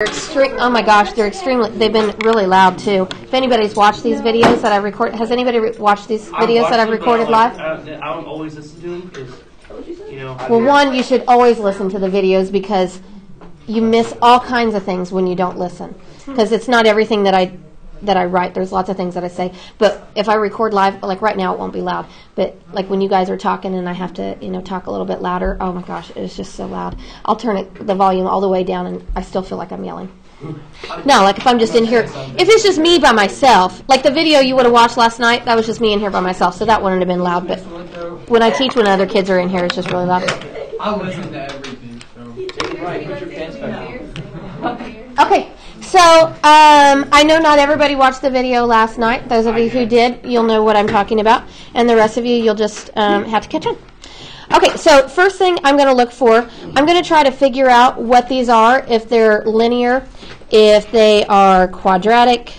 Oh my gosh, they're extremely, they've been really loud too. If anybody's watched these videos that I record, has anybody watched these videos that I've recorded live? I don't always listen to them because, you know. Well, one, you should always listen to the videos because you miss all kinds of things when you don't listen. Because it's not everything that I write. There's lots of things that I say. But if I record live, like right now, it won't be loud. But like when you guys are talking and I have to, talk a little bit louder, oh my gosh, it's just so loud. I'll turn the volume all the way down and I still feel like I'm yelling. No, like if I'm just in here, if it's just me by myself, like the video you would have watched last night, that was just me in here by myself, so that wouldn't have been loud. But when I teach when other kids are in here, it's just really loud. I listen to everything. Okay. So, I know not everybody watched the video last night. Those of you who did, you'll know what I'm talking about. And the rest of you, you'll just have to catch on. Okay, so first thing I'm going to look for, I'm going to try to figure out what these are, if they're linear, if they are quadratic,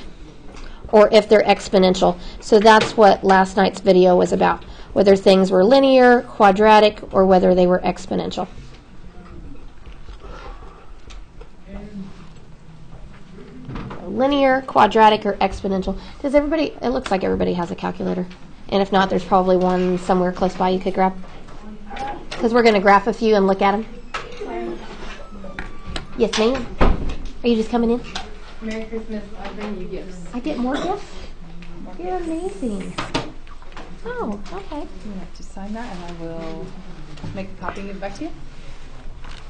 or if they're exponential. So that's what last night's video was about, whether things were linear, quadratic, or whether they were exponential. Linear, quadratic, or exponential. Does everybody, it looks like everybody has a calculator. And if not, there's probably one somewhere close by you could grab. Because we're going to graph a few and look at them. Yes, ma'am. Are you just coming in? Merry Christmas. I bring you gifts. I get more gifts? You're amazing. Oh, okay. You have to sign that and I will make a copy and give it back to you.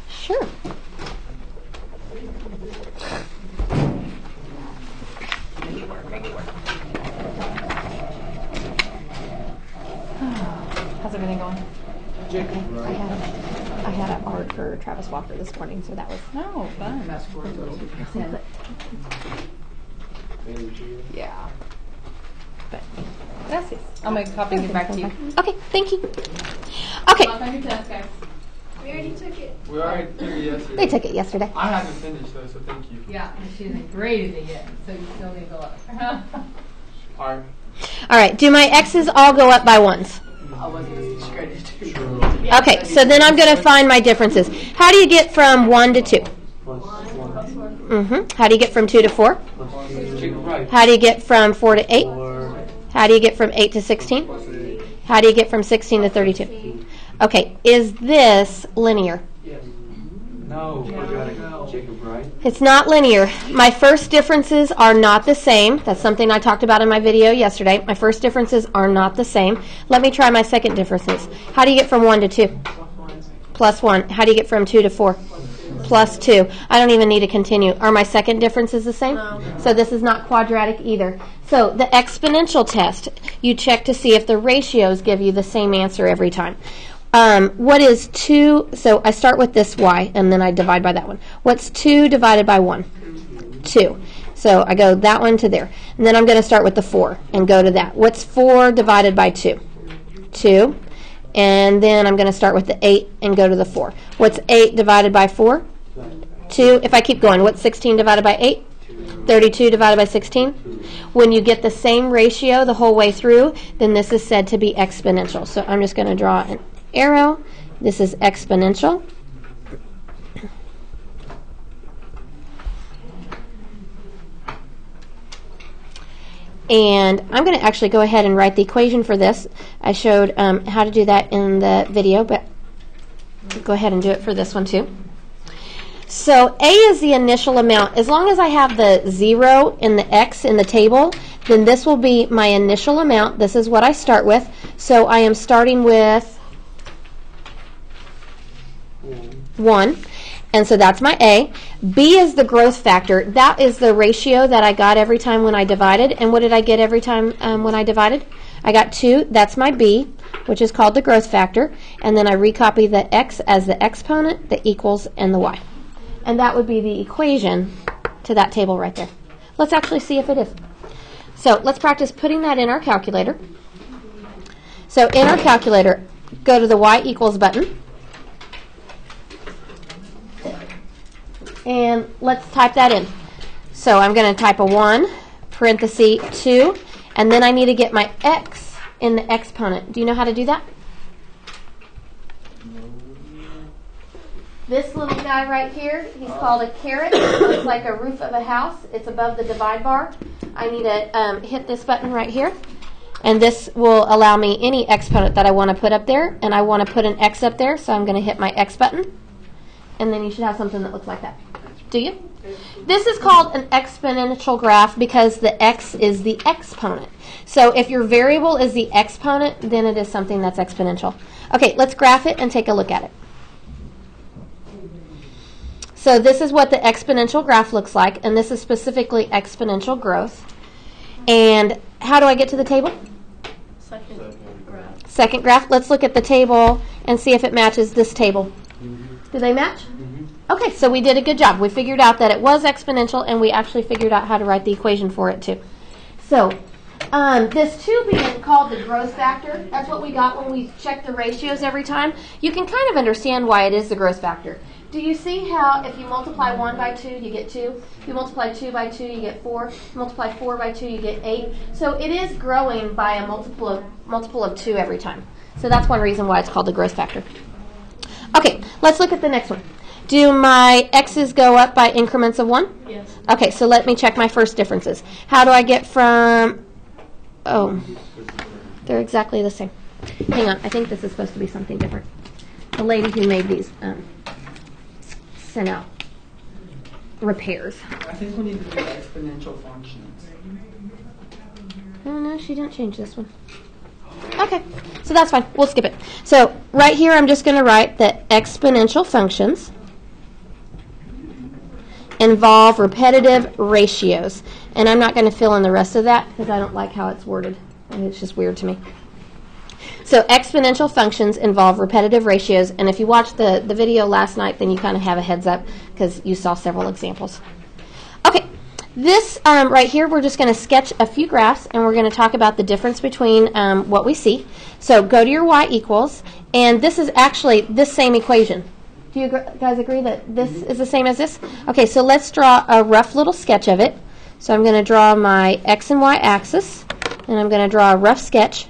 Sure. Make it work. How's everything going? I had an art for Travis Walker this morning, so that was fun. Yeah. But Gracias. I'll make a copy and give it back to you. okay, thank you. Okay. Lock on your test, guys. We already took it. We already took it yesterday. They took it yesterday. I haven't finished though, so thank you. Yeah, and she hasn't graded it yet, so you still need to go up. Alright. All right, do my x's all go up by ones? I wasn't graded too. Okay, so then I'm going to find my differences. How do you get from 1 to 2? How do you get from 2 to 4? How do you get from 4 to 8? How do you get from 8 to 16? How do you get from 16 to 32? Okay, is this linear? No, Jacob, right? It's not linear. My first differences are not the same. That's something I talked about in my video yesterday. My first differences are not the same. Let me try my second differences. How do you get from 1 to 2? Plus 1. How do you get from 2 to 4? Plus 2. I don't even need to continue. Are my second differences the same? No. So this is not quadratic either. So the exponential test, you check to see if the ratios give you the same answer every time. What is 2? So I start with this y, and then I divide by that one. What's 2 divided by 1? 2. So I go that one to there. And then I'm going to start with the 4 and go to that. What's 4 divided by 2? 2. And then I'm going to start with the 8 and go to the 4. What's 8 divided by 4? 2. If I keep going, what's 16 divided by 8? 32 divided by 16. When you get the same ratio the whole way through, then this is said to be exponential. So I'm just going to draw an arrow. This is exponential. And I'm going to actually go ahead and write the equation for this. I showed how to do that in the video, but go ahead and do it for this one too. So A is the initial amount. As long as I have the 0 in the x in the table, then this will be my initial amount. This is what I start with. So I am starting with 1. And so that's my A. B is the growth factor. That is the ratio that I got every time when I divided. And what did I get every time when I divided? I got 2. That's my B, which is called the growth factor. And then I recopy the x as the exponent, the equals, and the y. And that would be the equation to that table right there. Let's actually see if it is. So let's practice putting that in our calculator. So in our calculator, go to the y equals button. And let's type that in. So I'm going to type a 1, parenthesis 2, and then I need to get my x in the exponent. Do you know how to do that? This little guy right here, he's called a caret. It looks like a roof of a house. It's above the divide bar. I need to hit this button right here. And this will allow me any exponent that I want to put up there. And I want to put an x up there, so I'm going to hit my x button. And then you should have something that looks like that. Do you? This is called an exponential graph because the x is the exponent. So if your variable is the exponent, then it is something that's exponential. Okay, let's graph it and take a look at it. So this is what the exponential graph looks like, and this is specifically exponential growth. And how do I get to the table? Second graph. Let's look at the table and see if it matches this table. Do they match? Okay, so we did a good job. We figured out that it was exponential, and we actually figured out how to write the equation for it too. So this 2 being called the growth factor, that's what we got when we checked the ratios every time. You can kind of understand why it is the growth factor. Do you see how if you multiply 1 by 2, you get 2? If you multiply 2 by 2, you get 4. If you multiply 4 by 2, you get 8. So it is growing by a multiple of 2 every time. So that's one reason why it's called the growth factor. Okay, let's look at the next one. Do my x's go up by increments of 1? Yes. Okay, so let me check my first differences. How do I get from... Oh, they're exactly the same. Hang on, I think this is supposed to be something different. The lady who made these sent out repairs. I think we need to do exponential functions. Oh, no, she didn't change this one. Okay, so that's fine. We'll skip it. So right here, I'm just going to write that exponential functions involve repetitive ratios. And I'm not going to fill in the rest of that because I don't like how it's worded. And it's just weird to me. So exponential functions involve repetitive ratios. And if you watched the video last night, then you kind of have a heads up because you saw several examples. Okay, this right here, we're just going to sketch a few graphs, and we're going to talk about the difference between what we see. So go to your y equals, and this is actually this same equation. Do you guys agree that this is the same as this? Okay, so let's draw a rough little sketch of it. So I'm going to draw my x and y axis, and I'm going to draw a rough sketch.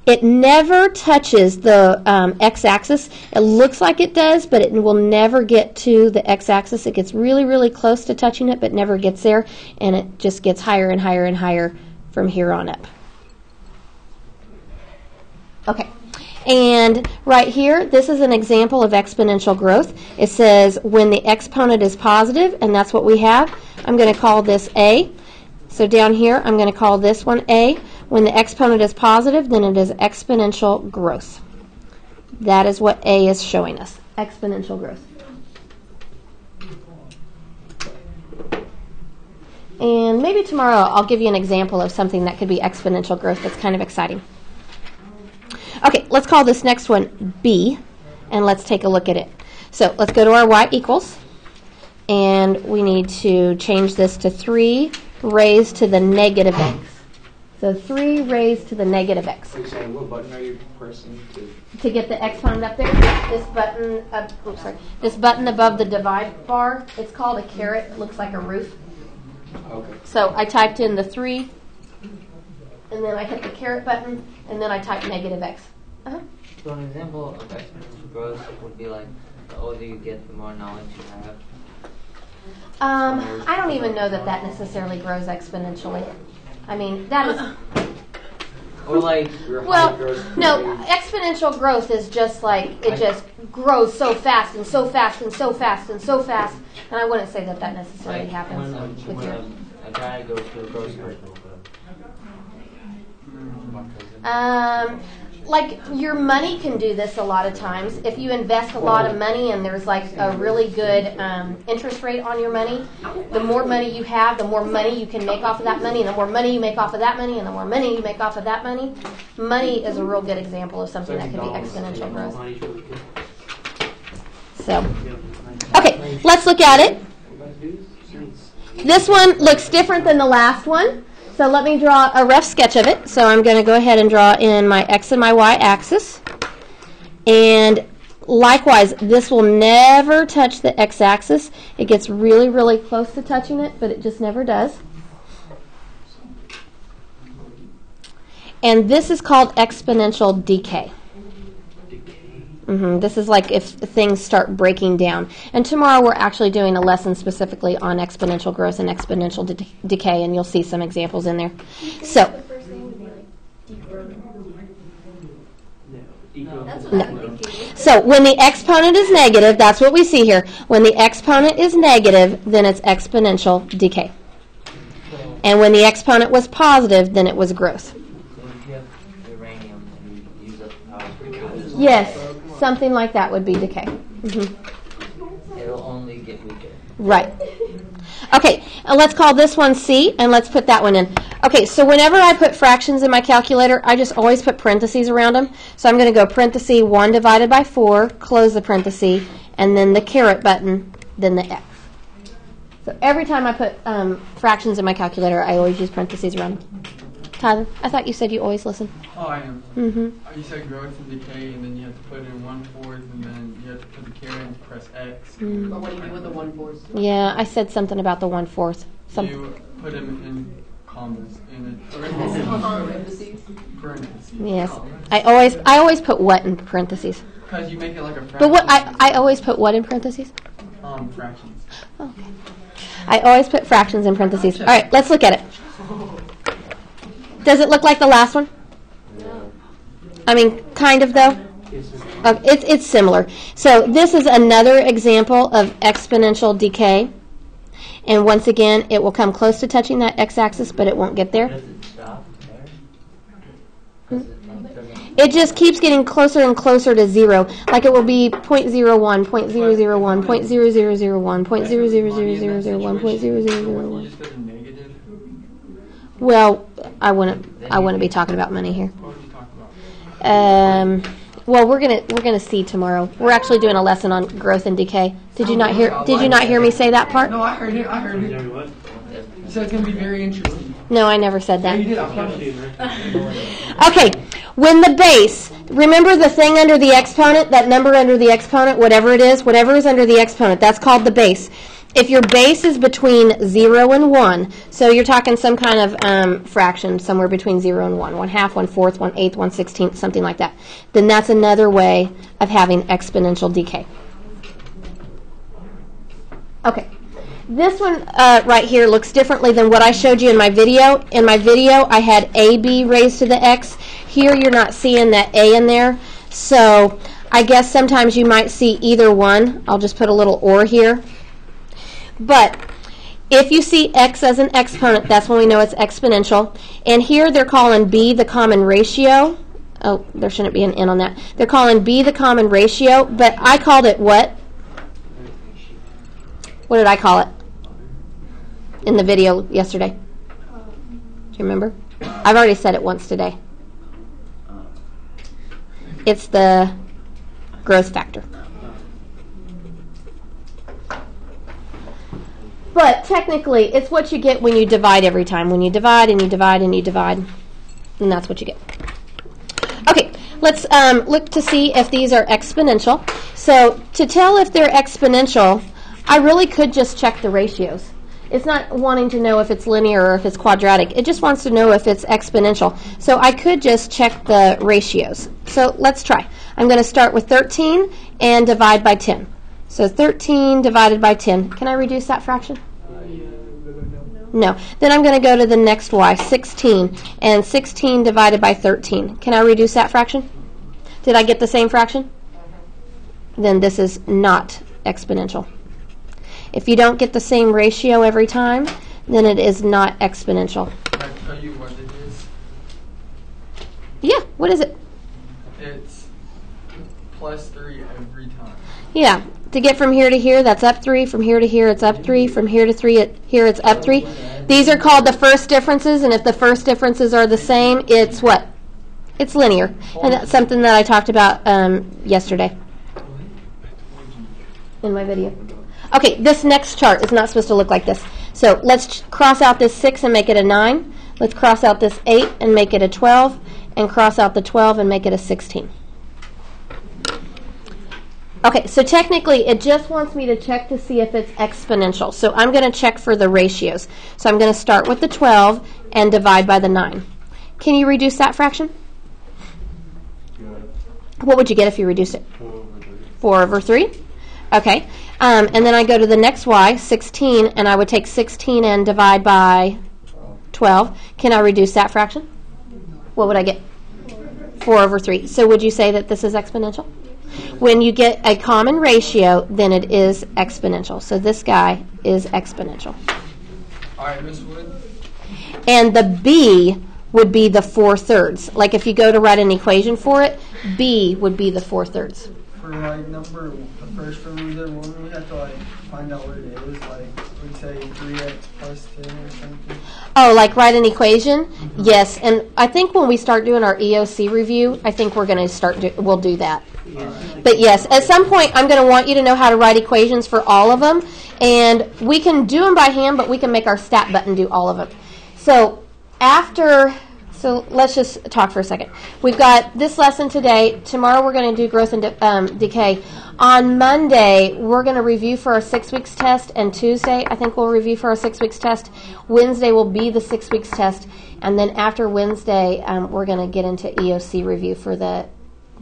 It never touches the x-axis. It looks like it does, but it will never get to the x-axis. It gets really, really close to touching it, but never gets there, and it just gets higher and higher and higher from here on up. Okay. And right here, this is an example of exponential growth. It says when the exponent is positive, and that's what we have, I'm going to call this A. So down here, I'm going to call this one A. When the exponent is positive, then it is exponential growth. That is what A is showing us, exponential growth. And maybe tomorrow I'll give you an example of something that could be exponential growth that's kind of exciting. Okay, let's call this next one B, and let's take a look at it. So let's go to our y equals, and we need to change this to 3 raised to the negative x. So 3 raised to the negative x. Are you saying what button are you pressing to get the exponent up there? This button above the divide bar, it's called a caret. It looks like a roof. Okay. So I typed in the 3, and then I hit the caret button, and then I typed negative x. So an example of exponential growth would be like the older you get, the more knowledge you have. I don't even know that necessarily grows exponentially. I mean, that is... Or like... Well, no, exponential growth is just like, it just grows so fast and so fast and so fast and so fast. And I wouldn't say that necessarily like happens with your... a guy goes to a grocery store. Like your money can do this a lot of times. If you invest a lot of money and there's like a really good interest rate on your money, the more money you have, the more money you can make off of that money, and the more money you make off of that money, and the more money you make off of that money. Money is a real good example of something that could be exponential growth. So, okay, let's look at it. This one looks different than the last one. So let me draw a rough sketch of it. So I'm going to go ahead and draw in my x and my y axis. And likewise, this will never touch the x-axis. It gets really, really close to touching it, but it just never does. And this is called exponential decay. This is like if things start breaking down. And tomorrow we're actually doing a lesson specifically on exponential growth and exponential decay, and you'll see some examples in there. So, no. So when the exponent is negative, that's what we see here. When the exponent is negative, then it's exponential decay. And when the exponent was positive, then it was growth. So if you have uranium and you use up the power for good, Yes, something like that would be decay. it'll only get weaker. Right. Okay, let's call this one C, and let's put that one in. Okay, so whenever I put fractions in my calculator, I just always put parentheses around them. So I'm going to go parenthesis 1 divided by 4, close the parenthesis, and then the caret button, then the X. So every time I put fractions in my calculator, I always use parentheses around them. Tyler, I thought you said you always listen. Oh, I am. You said growth and decay, and then you have to put in 1/4, and then you have to put the caret and press X. But what do you do with the 1/4? Yeah, I said something about the 1/4. You put them in commas, in Parentheses. parentheses. Yes, I always put what in parentheses. Because you make it like a fraction. But what I always put what in parentheses? Fractions. Okay. I always put fractions in parentheses. All right, let's look at it. Does it look like the last one? No. I mean, kind of though. It's similar. So this is another example of exponential decay. And once again, it will come close to touching that x-axis, but it won't get there. Does it stop there? It just keeps getting closer and closer to 0. Like it will be 0.01, 0.001, 0.0001, 0.00001, 0.0001. You just go to negative. Well, I wouldn't be talking about money here. What would you talk about? Well, we're gonna see tomorrow. We're actually doing a lesson on growth and decay. Did you not hear me say that part? No, I heard it. You said it's going to be very interesting. No, I never said Yeah, you that. did. I promise. Okay, when the base, remember the thing under the exponent, that number under the exponent, whatever it is, whatever is under the exponent, that's called the base. If your base is between 0 and 1, so you're talking some kind of fraction somewhere between 0 and 1, 1/2, 1/4, 1/8, 1/16, something like that, then that's another way of having exponential decay. Okay. This one right here looks differently than what I showed you in my video. In my video, I had AB raised to the X. Here, you're not seeing that A in there. So I guess sometimes you might see either one. I'll just put a little or here. But if you see X as an exponent, that's when we know it's exponential. And here they're calling B the common ratio. Oh, there shouldn't be an N on that. They're calling B the common ratio, but I called it what? What did I call it in the video yesterday? Do you remember? I've already said it once today. It's the growth factor. But technically, it's what you get when you divide every time. When you divide and you divide and you divide, and that's what you get. Okay, let's look to see if these are exponential. So to tell if they're exponential, I really could just check the ratios. It's not wanting to know if it's linear or if it's quadratic. It just wants to know if it's exponential. So I could just check the ratios. So let's try. I'm going to start with 13 and divide by 10. So 13 divided by 10. Can I reduce that fraction? No. Then I'm going to go to the next y, 16. And 16 divided by 13. Can I reduce that fraction? Did I get the same fraction? Then this is not exponential. If you don't get the same ratio every time, then it is not exponential. Can I tell you what it is? Yeah, what is it? It's plus 3 every time. Yeah, to get from here to here, that's up 3. From here to here, it's up 3. From here to here, it's up 3. These are called the first differences, and if the first differences are the same, it's what? It's linear. And that's something that I talked about yesterday in my video. Okay, this next chart is not supposed to look like this. So let's cross out this 6 and make it a 9. Let's cross out this 8 and make it a 12. And cross out the 12 and make it a 16. Okay, so technically it just wants me to check to see if it's exponential. So I'm going to check for the ratios. So I'm going to start with the 12 and divide by the 9. Can you reduce that fraction? What would you get if you reduced it? 4 over 3. Okay. And then I go to the next y, 16, and I would take 16 and divide by 12. Can I reduce that fraction? What would I get? 4 over 3. So would you say that this is exponential? When you get a common ratio, then it is exponential. So this guy is exponential. All right, Miss Wood. And the b would be the 4/3. Like if you go to write an equation for it, b would be the 4/3. For like number, the first one we did, wouldn't we have to like find out what it is? Like we'd say 3x plus 10 or something. Oh, like write an equation? Yes. And I think when we start doing our EOC review, I think we're going to we'll do that. But yes, at some point I'm going to want you to know how to write equations for all of them. And we can do them by hand, but we can make our stat button do all of them. So let's just talk for a second. We've got this lesson today. Tomorrow we're going to do growth and decay. On Monday, we're going to review for our 6 weeks test, and Tuesday, I think we'll review for our 6 weeks test. Wednesday will be the 6 weeks test, and then after Wednesday, we're going to get into EOC review for the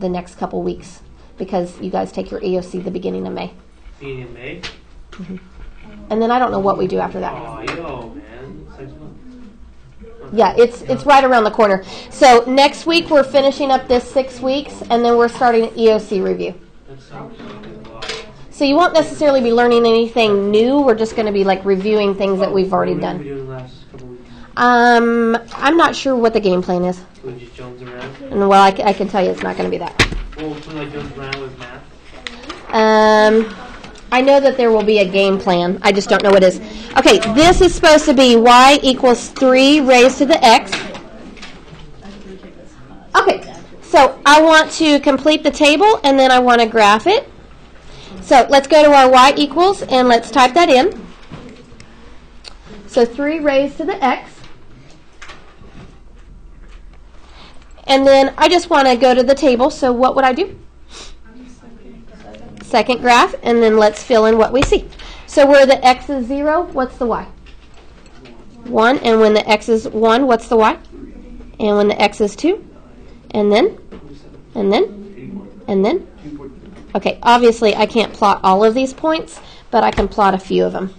next couple weeks, because you guys take your EOC the beginning of May. Beginning of May? Mm-hmm. And then I don't know what we do after that. Oh, yo, man. 6 months. Yeah, it's right around the corner. So next week we're finishing up this 6 weeks, and then we're starting EOC review. So you won't necessarily be learning anything new. We're just going to be like reviewing things that we've already done. I'm not sure what the game plan is. So we just Jones around? And well, I can tell you it's not going to be that. Well, so like Jones around with math? I know that there will be a game plan. I just don't know what it is. Okay, this is supposed to be y equals 3 raised to the x. Okay, so I want to complete the table, and then I want to graph it. So let's go to our y equals, and let's type that in. So 3 raised to the x. And then I just want to go to the table, so what would I do? Second graph, and then let's fill in what we see. So where the x is 0, what's the y? 1, and when the x is 1, what's the y? And when the x is 2, and then. Okay, obviously I can't plot all of these points, but I can plot a few of them.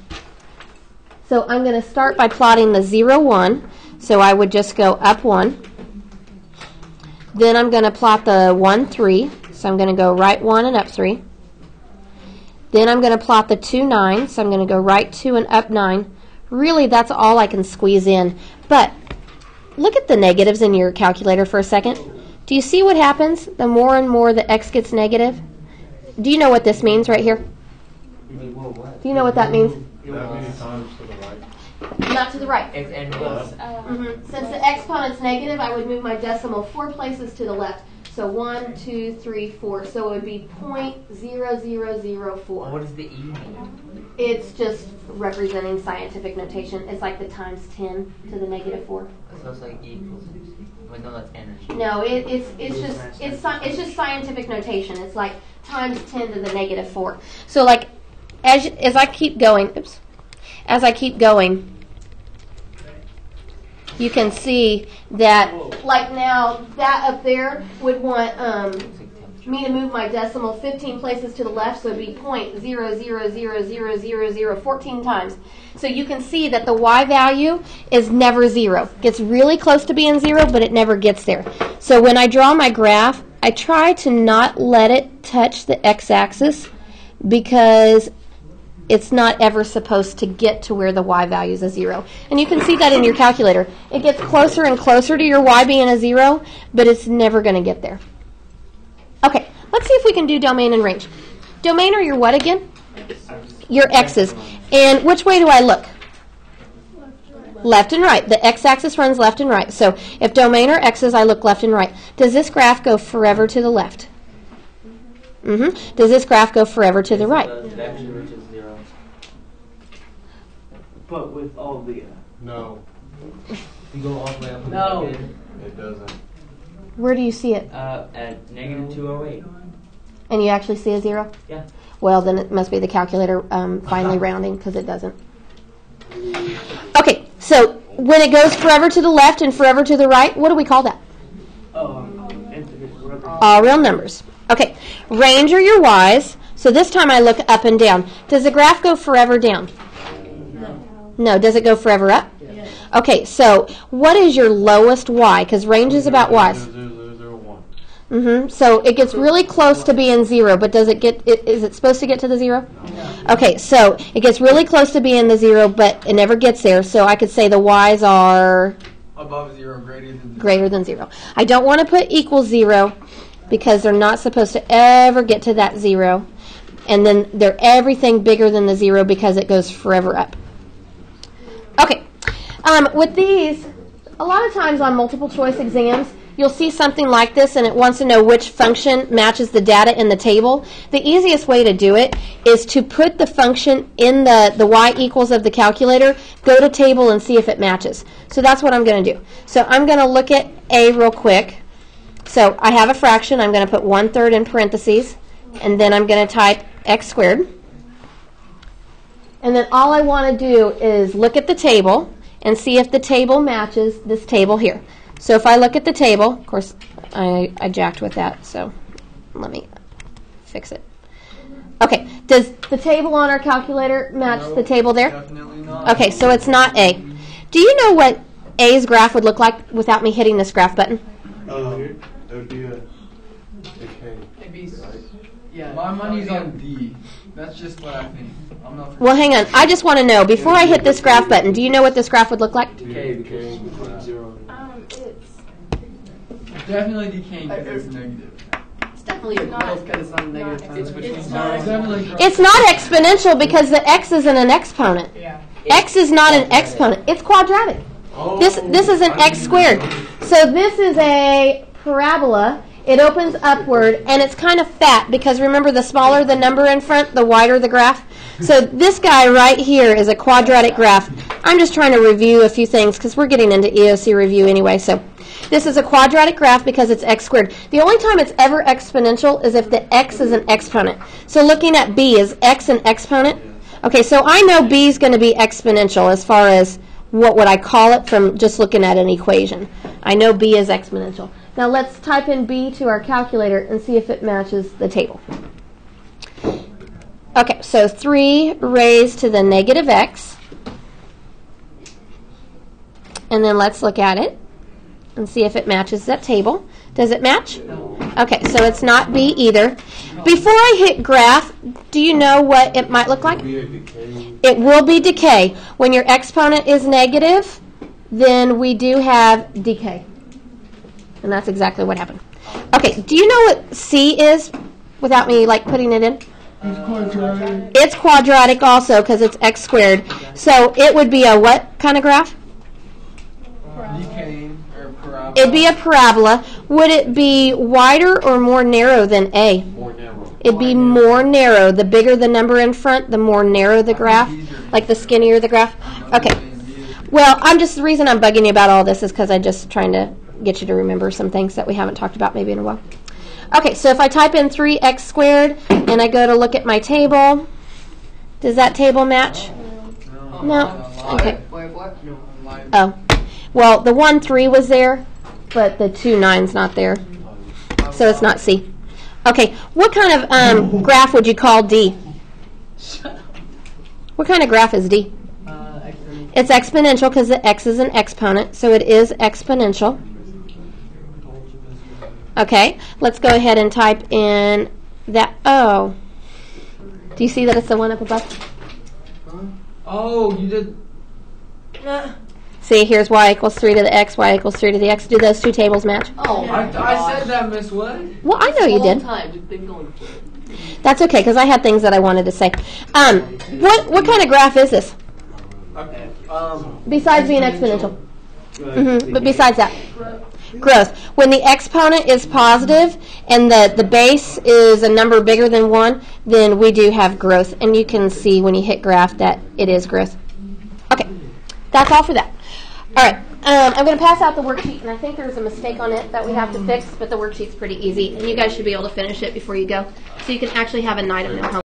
So I'm going to start by plotting the 0, 1, so I would just go up 1. Then I'm going to plot the 1, 3, so I'm going to go right 1 and up 3. Then I'm going to plot the 2, 9, so I'm going to go right 2 and up 9. Really, that's all I can squeeze in. But look at the negatives in your calculator for a second. Do you see what happens the more and more the x gets negative? Do you know what this means right here? Do you know what that means? That means times to the right. Not to the right. Mm-hmm. Since the exponent's negative, I would move my decimal 4 places to the left. So 1, 2, 3, 4. So it would be 0.0004. What does the E mean? It's just representing scientific notation. It's like the times 10 to the negative 4. So it's like E equals. Wait, no, that's energy. No, it's just scientific notation. It's like times 10 to the negative 4. So like as I keep going, you can see that, like now, that up there would want me to move my decimal 15 places to the left, so it would be 0.000000 14 times. So you can see that the y value is never 0. Gets really close to being 0, but it never gets there. So when I draw my graph, I try to not let it touch the x-axis, because it's not ever supposed to get to where the y value is a 0. And you can see that in your calculator. It gets closer and closer to your y being a 0, but it's never going to get there. Okay, let's see if we can do domain and range. Domain are your what again? Your x's. And which way do I look? Left and right. The x-axis runs left and right. So if domain are x's, I look left and right. Does this graph go forever to the left? Mm-hmm. Does this graph go forever to the right? But with all the... No, You go all the way up. No. it doesn't. Where do you see it? At negative 208. And you actually see a 0? Yeah. Well, then it must be the calculator finally rounding, because it doesn't. Okay, so when it goes forever to the left and forever to the right, what do we call that? Infinite forever. All real numbers. Okay, range are your y's. So this time I look up and down. Does the graph go forever down? No. Does it go forever up? Yes. Okay, so what is your lowest y? Because range is about y's. 0, 0, 0, 1. So it gets really close to being 0, but does it get? Is it supposed to get to the 0? Okay, so it gets really close to being the 0, but it never gets there. So I could say the y's are Above 0, greater than 0. I don't want to put equals 0 because they're not supposed to ever get to that 0. And then they're everything bigger than the 0 because it goes forever up. Okay, with these, a lot of times on multiple choice exams, you'll see something like this and it wants to know which function matches the data in the table. The easiest way to do it is to put the function in the y equals of the calculator, go to table and see if it matches. So that's what I'm going to do. So I'm going to look at A real quick. So I have a fraction. I'm going to put 1/3 in parentheses, and then I'm going to type x squared. And then all I want to do is look at the table and see if the table matches this table here. So if I look at the table, of course, I jacked with that, so let me fix it. Okay, does the table on our calculator match the table there? Definitely not. Okay, so it's not A. Do you know what A's graph would look like without me hitting this graph button? It would be a decay. Yeah, my money's on D. That's just what I think. I'm not. Well, hang on. I just want to know, before I hit this graph button, do you know what this graph would look like? Decay, 0. It's definitely decaying because it's negative. It's definitely a growth because it's on the negative side. It's It's definitely growth. It's not exponential because the x isn't an exponent. Yeah. X is not an exponent. It's quadratic. This is an x squared. So this is a parabola. It opens upward, and it's kind of fat because remember, the smaller the number in front, the wider the graph. So this guy right here is a quadratic graph. I'm just trying to review a few things because we're getting into EOC review anyway. So this is a quadratic graph because it's x squared. The only time it's ever exponential is if the x is an exponent. So looking at B, is x an exponent? Okay, so I know B is going to be exponential as far as what would I call it from just looking at an equation. I know B is exponential. Now let's type in B to our calculator and see if it matches the table. Okay, so 3 raised to the negative x. And then let's look at it and see if it matches that table. Does it match? Okay, so it's not B either. Before I hit graph, do you know what it might look like? It will be decay. When your exponent is negative, then we do have decay. And that's exactly what happened. Okay, do you know what C is without me like putting it in? It's quadratic also because it's x squared. So it would be a what kind of graph? Decaying or parabola. It'd be a parabola. Would it be wider or more narrow than A? More narrow. It'd be more narrow. The bigger the number in front, the more narrow the graph, like the skinnier the graph. Okay. Well, the reason I'm bugging you about all this is because I'm just trying to get you to remember some things that we haven't talked about maybe in a while. Okay, so if I type in 3x squared and I go to look at my table, does that table match? No. Okay. Wait, what? No. Oh. Well, the 1, 3 was there, but the 2, 9's not there. So it's not C. Okay, what kind of graph would you call D? What kind of graph is D? Exponential. It's exponential because the x is an exponent, so it is exponential. Okay, let's go ahead and type in that. Oh. Do you see that it's the one up above? Oh, you did. See, here's y equals 3 to the x, y equals 3 to the x. Do those two tables match? Oh, I said that, Miss Wood. Well, I know you did. Time. We've been going for it. That's okay, because I had things that I wanted to say. What kind of graph is this? Okay. Besides being exponential. But besides that. Growth. When the exponent is positive and the base is a number bigger than 1, then we do have growth. And you can see when you hit graph that it is growth. Okay. That's all for that. All right. I'm going to pass out the worksheet, and I think there's a mistake on it that we have to fix, but the worksheet's pretty easy, and you guys should be able to finish it before you go, so you can actually have a night of no homework.